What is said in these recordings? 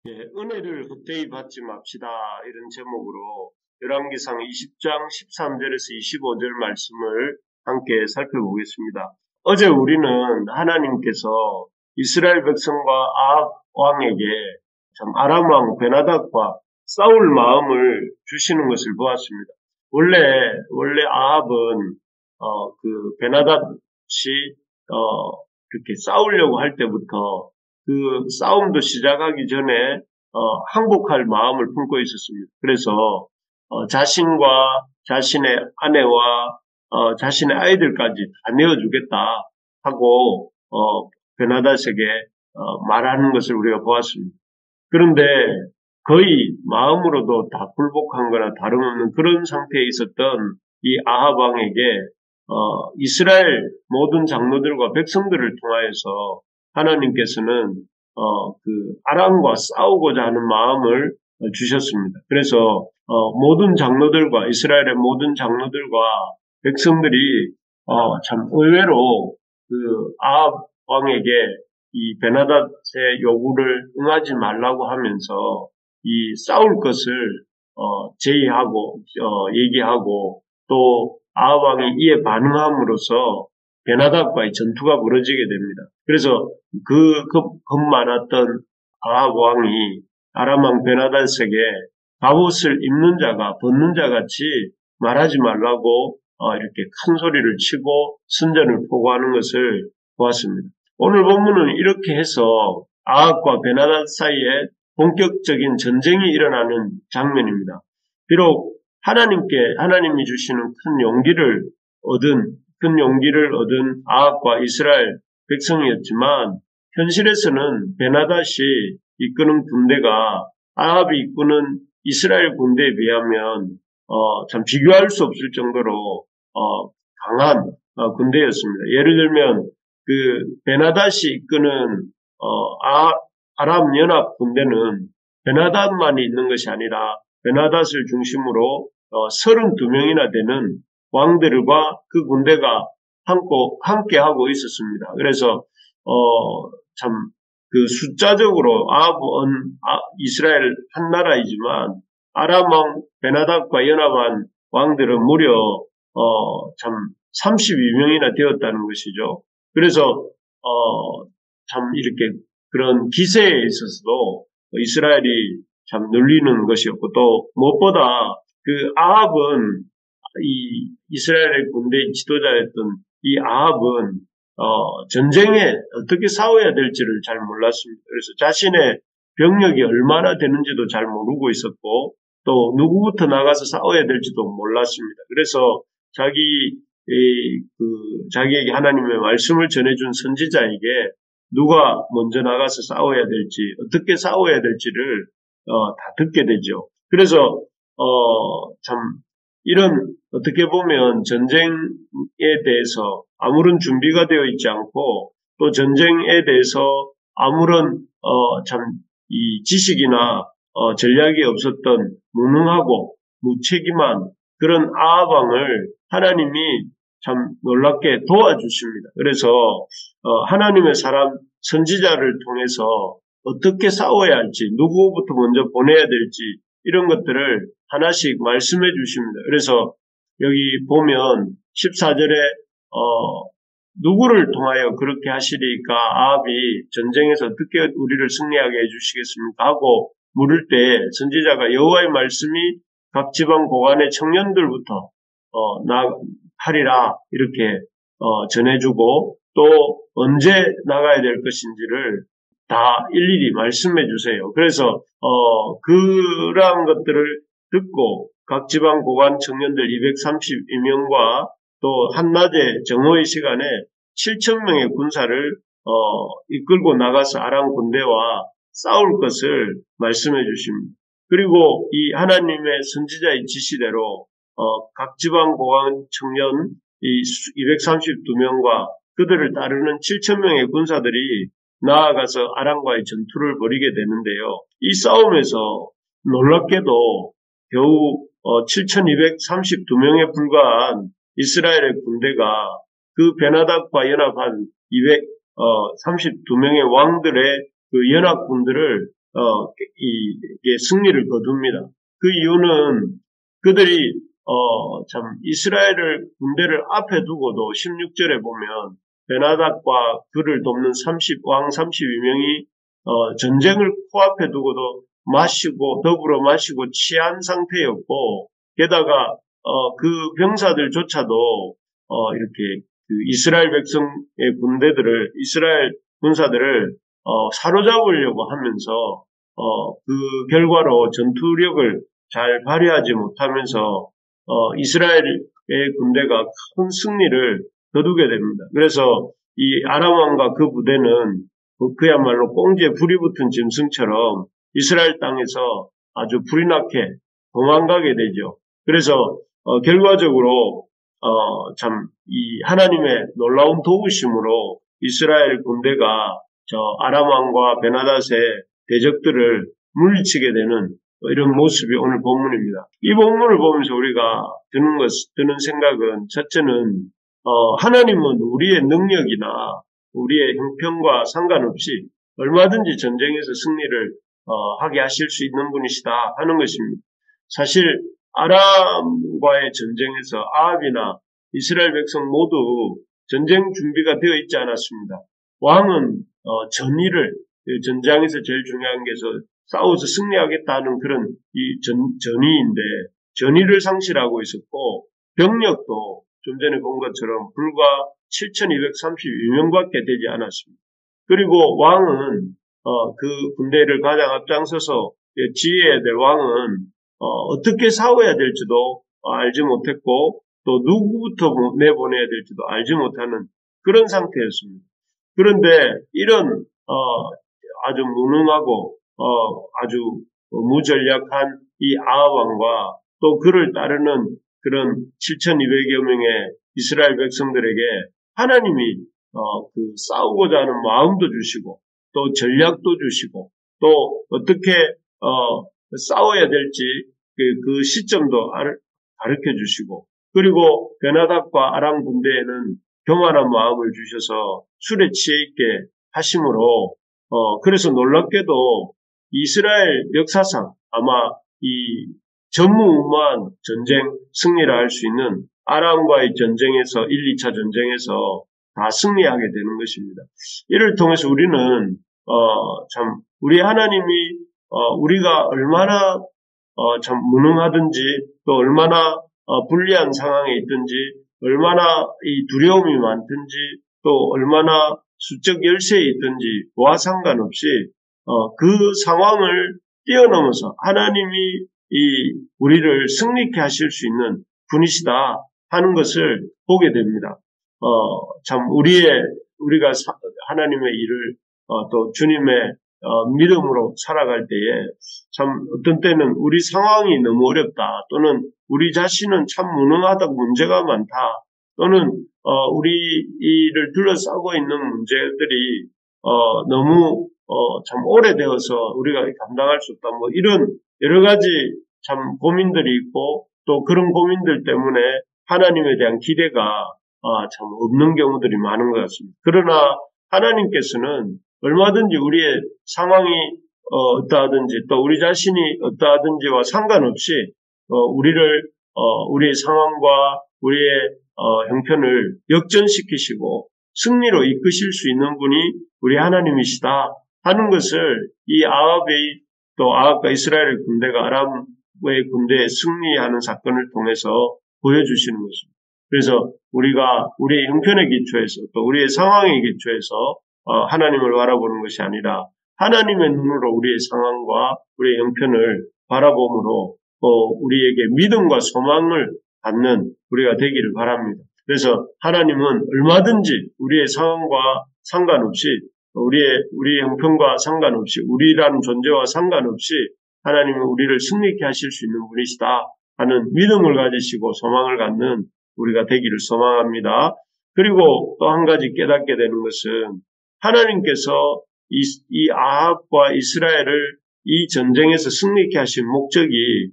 예, 은혜를 헛되이 받지 맙시다. 이런 제목으로 열왕기상 20장 13절에서 25절 말씀을 함께 살펴보겠습니다. 어제 우리는 하나님께서 이스라엘 백성과 아합 왕에게 참 아람 왕 베나닥과 싸울 마음을 주시는 것을 보았습니다. 원래 아합은 베나닥이 이렇게 싸우려고 할 때부터 그 싸움도 시작하기 전에 항복할 마음을 품고 있었습니다. 그래서 자신과 자신의 아내와 자신의 아이들까지 다 내어주겠다 하고 베나닷에게 말하는 것을 우리가 보았습니다. 그런데 거의 마음으로도 다 굴복한 거나 다름없는 그런 상태에 있었던 이 아합 왕에게 이스라엘 모든 장로들과 백성들을 통하여서 하나님께서는 아람과 싸우고자 하는 마음을 주셨습니다. 그래서 모든 장로들과 이스라엘의 모든 장로들과 백성들이 참 의외로 아합 왕에게 이 베나닷의 요구를 응하지 말라고 하면서 이 싸울 것을 제의하고 얘기하고 또 아합 왕이 이에 반응함으로써 베나닷과의 전투가 벌어지게 됩니다. 그래서 겁 많았던 아합 왕이 아람 왕 베나닷에게 갑옷을 입는 자가 벗는 자 같이 말하지 말라고 이렇게 큰 소리를 치고 선전을 포고하는 것을 보았습니다. 오늘 본문은 이렇게 해서 아합과 베나닷 사이에 본격적인 전쟁이 일어나는 장면입니다. 비록 하나님이 주시는 큰 용기를 얻은 아합과 이스라엘 백성이었지만 현실에서는 베나닷이 이끄는 군대가 아합이 이끄는 이스라엘 군대에 비하면 참 비교할 수 없을 정도로 강한 군대였습니다. 예를 들면 베나닷이 이끄는 아람 연합 군대는 베나닷만이 있는 것이 아니라 베나닷을 중심으로 32명이나 되는 왕들과 그 군대가 함께 하고 있었습니다. 그래서 참 숫자적으로 이스라엘 한 나라이지만 아람 왕 베나닷과 연합한 왕들은 무려 참 32명이나 되었다는 것이죠. 그래서 참 이렇게 그런 기세에 있어서도 이스라엘이 참 눌리는 것이었고 또 무엇보다 아합은 이 이스라엘의 군대의 지도자였던 이 아합은 전쟁에 어떻게 싸워야 될지를 잘 몰랐습니다. 그래서 자신의 병력이 얼마나 되는지도 잘 모르고 있었고 또 누구부터 나가서 싸워야 될지도 몰랐습니다. 그래서 자기에게 하나님의 말씀을 전해준 선지자에게 누가 먼저 나가서 싸워야 될지 어떻게 싸워야 될지를 다 듣게 되죠. 그래서 참 이런 어떻게 보면 전쟁에 대해서 아무런 준비가 되어 있지 않고 또 전쟁에 대해서 아무런 참 이 지식이나 전략이 없었던 무능하고 무책임한 그런 아합 왕을 하나님이 참 놀랍게 도와주십니다. 그래서 하나님의 사람 선지자를 통해서 어떻게 싸워야 할지 누구부터 먼저 보내야 될지 이런 것들을 하나씩 말씀해 주십니다. 그래서 여기 보면 14절에 누구를 통하여 그렇게 하시리까 아합이 전쟁에서 어떻게 우리를 승리하게 해주시겠습니까 하고 물을 때 선지자가 여호와의 말씀이 각 지방 고관의 청년들부터 하리라 이렇게 전해주고 또 언제 나가야 될 것인지를 다 일일이 말씀해 주세요. 그래서 그러한 것들을 듣고 각 지방 고관 청년들 232명과 또 한낮에 정오의 시간에 7,000명의 군사를 이끌고 나가서 아람 군대와 싸울 것을 말씀해 주십니다. 그리고 이 하나님의 선지자의 지시대로 각 지방 고관 청년 이 232명과 그들을 따르는 7,000명의 군사들이 나아가서 아람과의 전투를 벌이게 되는데요. 이 싸움에서 놀랍게도 겨우 7,232명에 불과한 이스라엘의 군대가 그 베나닷과 연합한 232명의 왕들의 그 연합군들을 이게 승리를 거둡니다. 그 이유는 그들이 참 이스라엘을 군대를 앞에 두고도 16절에 보면 베나닷과 그를 돕는 왕 32명이 전쟁을 코앞에 두고도 더불어 마시고 취한 상태였고, 게다가 그 병사들조차도 이렇게 그 이스라엘 백성의 이스라엘 군사들을 사로잡으려고 하면서 그 결과로 전투력을 잘 발휘하지 못하면서 이스라엘의 군대가 큰 승리를 거두게 됩니다. 그래서 이 아람 왕과 그 부대는 그야말로 꽁지에 불이 붙은 짐승처럼 이스라엘 땅에서 아주 불이 나게 도망가게 되죠. 그래서 결과적으로 참 이 하나님의 놀라운 도우심으로 이스라엘 군대가 저 아람 왕과 베나닷의 대적들을 물리치게 되는 이런 모습이 오늘 본문입니다. 이 본문을 보면서 우리가 드는 생각은, 첫째는 하나님은 우리의 능력이나 우리의 형편과 상관없이 얼마든지 전쟁에서 승리를 하게 하실 수 있는 분이시다 하는 것입니다. 사실 아람과의 전쟁에서 아합이나 이스라엘 백성 모두 전쟁 준비가 되어 있지 않았습니다. 왕은 전장에서 제일 중요한 게 싸워서 승리하겠다는 그런 이 전의인데, 전의를 상실하고 있었고, 병력도 좀 전에 본 것처럼 불과 7,232명밖에 되지 않았습니다. 그리고 왕은 그 군대를 가장 앞장서서 지휘해야 될 왕은 어떻게 싸워야 될지도 알지 못했고, 또 누구부터 내보내야 될지도 알지 못하는 그런 상태였습니다. 그런데 이런 아주 무능하고 아주 무전략한 이 아합 왕과 또 그를 따르는 그런 7,200여 명의 이스라엘 백성들에게 하나님이 그 싸우고자 하는 마음도 주시고, 또 전략도 주시고, 또 어떻게 싸워야 될지 그 시점도 가르쳐 주시고, 그리고 베나닷과 아람 군대에는 교만한 마음을 주셔서 술에 취해 있게 하심으로 그래서 놀랍게도 이스라엘 역사상 아마 이 전무후무한 전쟁 승리를 할 수 있는 아람과의 전쟁에서 1, 2차 전쟁에서 다 승리하게 되는 것입니다. 이를 통해서 우리는 참 우리 하나님이 우리가 얼마나 참 무능하든지, 또 얼마나 불리한 상황에 있든지, 얼마나 이 두려움이 많든지, 또 얼마나 수적 열세에 있든지 와 상관없이 그 상황을 뛰어넘어서 하나님이 우리를 승리케 하실 수 있는 분이시다 하는 것을 보게 됩니다. 참 우리가 하나님의 일을 또 주님의 믿음으로 살아갈 때에 참 어떤 때는 우리 상황이 너무 어렵다, 또는 우리 자신은 참 무능하다, 문제가 많다, 또는 우리 일을 둘러싸고 있는 문제들이 너무 참 오래되어서 우리가 감당할 수 없다, 뭐 이런 여러 가지 참 고민들이 있고, 또 그런 고민들 때문에 하나님에 대한 기대가 참 없는 경우들이 많은 것 같습니다. 그러나 하나님께서는 얼마든지 우리의 상황이 어떠하든지, 또 우리 자신이 어떠하든지와 상관없이 우리의 상황과 우리의 형편을 역전시키시고 승리로 이끄실 수 있는 분이 우리 하나님이시다 하는 것을 이 아합과 이스라엘 군대가 아람의 군대에 승리하는 사건을 통해서 보여주시는 것입니다. 그래서 우리가 우리의 형편의 기초에서, 또 우리의 상황의 기초에서 하나님을 바라보는 것이 아니라 하나님의 눈으로 우리의 상황과 우리의 형편을 바라봄으로 우리에게 믿음과 소망을 받는 우리가 되기를 바랍니다. 그래서 하나님은 얼마든지 우리의 상황과 상관없이, 우리의 형편과 상관없이, 우리라는 존재와 상관없이 하나님은 우리를 승리케 하실 수 있는 분이시다 하는 믿음을 가지시고 소망을 갖는 우리가 되기를 소망합니다. 그리고 또 한 가지 깨닫게 되는 것은, 하나님께서 이 아합과 이스라엘을 이 전쟁에서 승리케 하신 목적이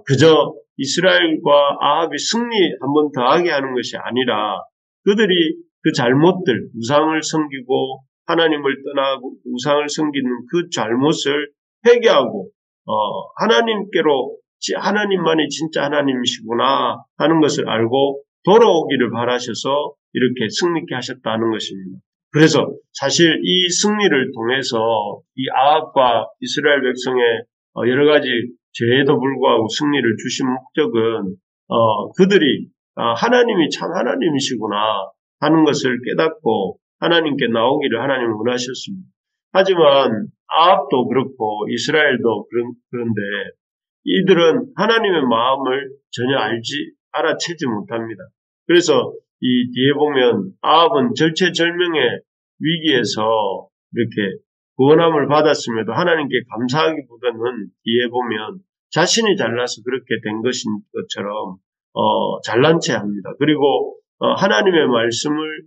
그저 이스라엘과 아합이 승리 한 번 더하게 하는 것이 아니라, 그들이 그 잘못들, 우상을 섬기고 하나님을 떠나고 우상을 섬기는 그 잘못을 회개하고 하나님께로 하나님만이 진짜 하나님이시구나 하는 것을 알고 돌아오기를 바라셔서 이렇게 승리케 하셨다는 것입니다. 그래서 사실 이 승리를 통해서 이 아합과 이스라엘 백성의 여러 가지 죄에도 불구하고 승리를 주신 목적은 그들이 하나님이 참 하나님이시구나 하는 것을 깨닫고 하나님께 나오기를 하나님은 원하셨습니다. 하지만 아합도 그렇고 이스라엘도 그런데 이들은 하나님의 마음을 전혀 알아채지 못합니다. 그래서 이 뒤에 보면 아합은 절체절명의 위기에서 이렇게 구원함을 받았음에도 하나님께 감사하기보다는 뒤에 보면 자신이 잘나서 그렇게 된 것인 것처럼 잘난 체 합니다. 그리고 하나님의 말씀을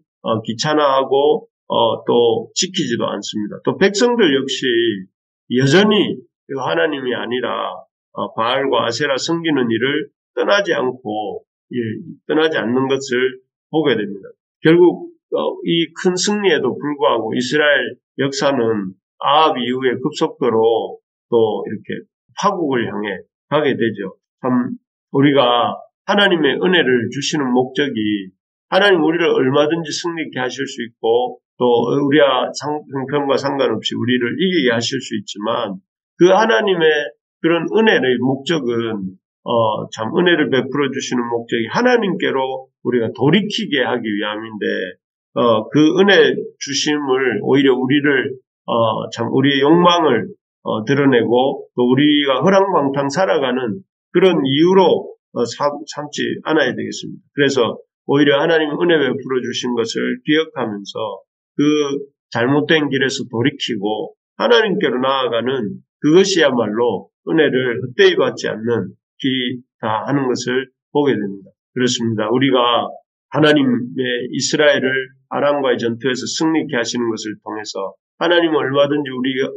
귀찮아하고 또 지키지도 않습니다. 또 백성들 역시 여전히 하나님이 아니라 바알과 아세라 섬기는 일을 떠나지 않는 것을 보게 됩니다. 결국 이 큰 승리에도 불구하고 이스라엘 역사는 아합 이후에 급속도로 또 이렇게 파국을 향해 가게 되죠. 참 우리가 하나님의 은혜를 주시는 목적이 하나님 우리를 얼마든지 승리케 하실 수 있고 또 우리와 형편과 상관없이 우리를 이기게 하실 수 있지만 그 하나님의 그런 은혜의 목적은 참 은혜를 베풀어 주시는 목적이 하나님께로 우리가 돌이키게 하기 위함인데 그 은혜 주심을 오히려 우리를 참 우리의 욕망을 드러내고 또 우리가 허랑방탕 살아가는 그런 이유로 삼지 않아야 되겠습니다. 그래서 오히려 하나님 은혜 베풀어 주신 것을 기억하면서 그 잘못된 길에서 돌이키고 하나님께로 나아가는 그것이야말로 은혜를 헛되이 받지 않는 길이다 하는 것을 보게 됩니다. 그렇습니다. 우리가 하나님의 이스라엘을 아람과의 전투에서 승리케 하시는 것을 통해서 하나님은 얼마든지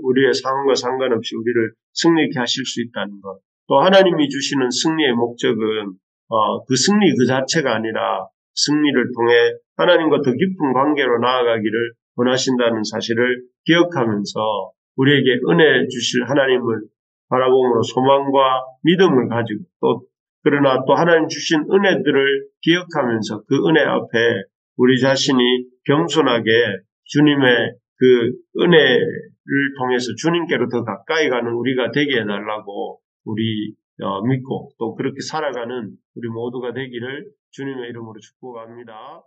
우리의 상황과 상관없이 우리를 승리케 하실 수 있다는 것. 또 하나님이 주시는 승리의 목적은 그 승리 그 자체가 아니라 승리를 통해 하나님과 더 깊은 관계로 나아가기를 원하신다는 사실을 기억하면서 우리에게 은혜 주실 하나님을 바라봄으로 소망과 믿음을 가지고 그러나 또 하나님 주신 은혜들을 기억하면서 그 은혜 앞에 우리 자신이 겸손하게 주님의 그 은혜를 통해서 주님께로 더 가까이 가는 우리가 되게 해달라고 우리 믿고 또 그렇게 살아가는 우리 모두가 되기를 주님의 이름으로 축복합니다.